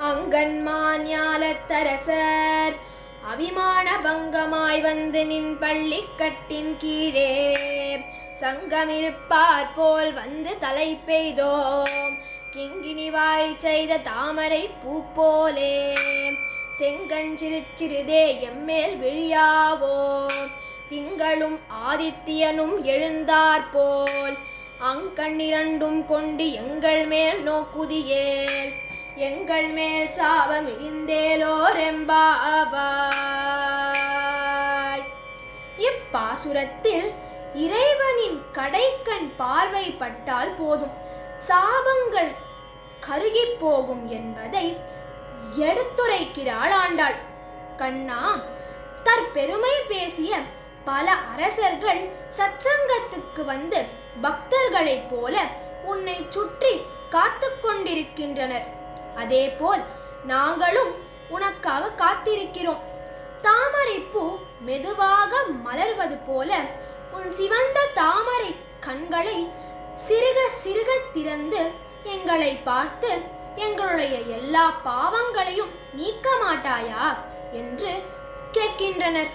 அங்கன்மான் ஞாலத்தரசர் அபிமான பங்கமாய் வந்து நின் பள்ளிக்கட்டின் கீழே சங்கமிருப்பார் போல் வந்து தலை பெய்தோம் கிங்கிணிவாய் செய்த தாமரை பூ போலே செங்கஞ்சிறு சிறிதே எம்மேல் விழியாவோ திங்களும் ஆதித்யனும் எழுந்தாற்போல் அங்கண்ணிரண்டும் கொண்டு எங்கள் மேல் நோக்குதியேல் எங்கள் மேல் சாபம் இழிந்தேலோரெம்பாவாய். இப்பாசுரத்தில் இறைவனின் கடைக்கண் பார்வைப்பட்டால் போதும் சாபங்கள் கருகி போகும் என்பதை எடுத்துரைக்கிறாள் ஆண்டாள். கண்ணா, தற்பெருமை பேசிய பல அரசர்கள் சத்சங்கத்துக்கு வந்து பக்தர்களைப் போல உன்னை சுற்றி காத்து கொண்டிருக்கின்றனர். அதேபோல் நாங்களும் உனக்காக காத்திருக்கிறோம். தாமரை பூ மெதுவாக மலர்வது போல உன் சிவந்த தாமரை கண்களை சிறுக சிறுக திறந்து எங்களை பார்த்து எங்களுடைய எல்லா பாவங்களையும் நீக்க மாட்டாயா என்று கேட்கின்றனர்.